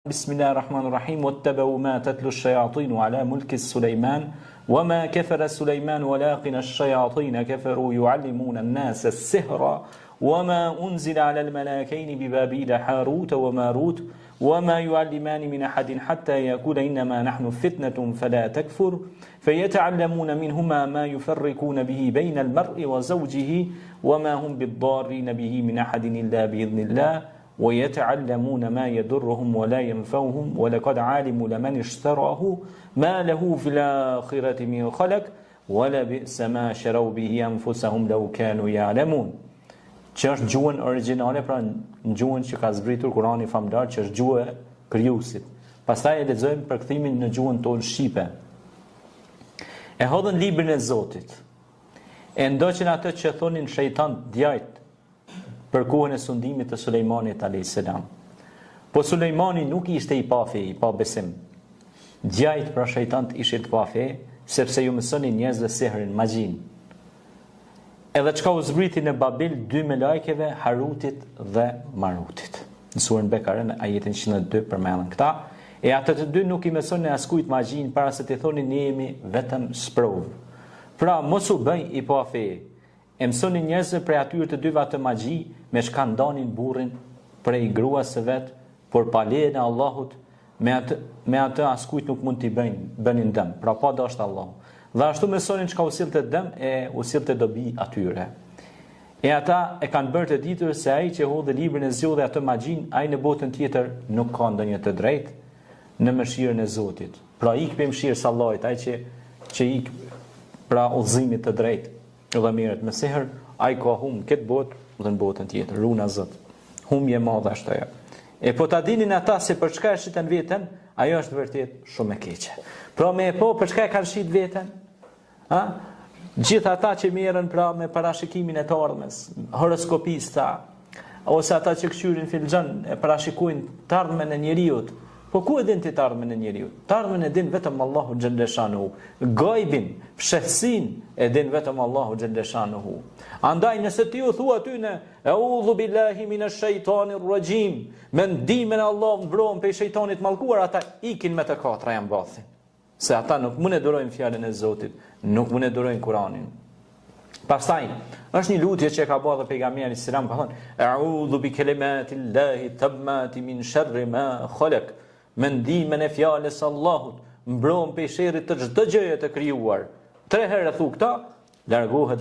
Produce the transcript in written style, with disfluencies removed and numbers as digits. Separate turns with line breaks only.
بسم الله الرحمن الرحيم واتبعوا ما تتلو الشياطين على ملك سليمان وما كفر سليمان ولكن الشياطين كفروا يعلمون الناس السحر وما أنزل على الملائكين ببابيل هاروت وماروت وما يعلمان من أحد حتى يقول إنما نحن فتنة فلا تكفر فيتعلمون منهما ما يفرقون به بين المرء وزوجه وما هم بالضارين به من أحد إلا بإذن الله ويتعلمون ما يضرهم ولا ينفعهم ولقد علموا لمن اشتراه ما له في الآخرة من خلق ولبئس ما شروا به أنفسهم لو كانوا يعلمون. Që është gjuhën origjinale, pra në gjuhën që ka zbritur Kurani famlar, që është gjuhë krijuesit. Pastaj e lexojmë përkthimin në gjuhën tonë shqipe. E hodhën librin e Zotit. E ndoqën atë që thonin shejtan djajt për kohën e sundimit të Sulejmanit a.s. Po Sulejmani nuk ishte i pa fe, i pa besim. Djajt pra shejtant ishin të pa fe, sepse ju mësonin njerëzve sehrin, magjin. Edhe çka u zbriti në Babil dy me lajkeve, Harutit dhe Marutit. Në surën Bekare në ajetin 102 përmendën këta. E ato të dy nuk i mësonin askujt magjin para se të thonin ne jemi vetëm sprov. Pra mos u bëj i pa fe. E mësonin njerëzve prej atyre të dyve atë magji, me shka ndanin burrin prej gruas së vet, por pa lejen e Allahut, me atë askujt nuk mund t'i bënin dëm. Pra pa dashur Allahu. Dhe ashtu mësonin çka u sillte dëm e u sillte dobi atyre. E ata e kanë bërë të ditur se ai që hodhë librin e zgjodhi atë magjin, ai në botën tjetër nuk ka ndonjë të drejtë në mëshirën e Zotit. Pra ik me mëshirës së Allahut, ai që ik pra udhëzimit të drejtë dhe mirët me seher, ai ka hum këtë botë dhe në botën tjetër. Runa Zot. Humje e madhe është ajo. E po ta dinin ata se për çka e shiten veten, ajo është vërtet shumë e keqe. Pra me po për çka e kanë shit veten? Ha? Gjithë ata që merren pra me parashikimin e të ardhmes, horoskopista, ose ata që këshyrin filxhan e parashikojnë të ardhmen e njeriut. Po ku e din ti të ardhmen e njeriut? Të ardhmen e din vetëm Allahu xhaleshanuhu. Gajbin, fshehsin e din vetëm Allahu xhaleshanuhu. Andaj nëse ti u thua aty në Eudhu billahi minash shaitanir rajim, me ndihmën e Allahut mbrohen prej shejtanit mallkuar, ata ikin me të katra janë bathin. Se ata nuk mund e durojnë fjalën e Zotit, nuk mund e durojnë Kur'anin. Pastaj, është një lutje që ka bërë pejgamberi sallallahu alajhi wasallam, ka thonë: "A'udhu bi kalimatillahi tammati min sharri ma khalaq." Me ndihmën e fjalës së Allahut, mbrohen prej sherrit të çdo gjëje të krijuar. 3 herë thu këta, largohet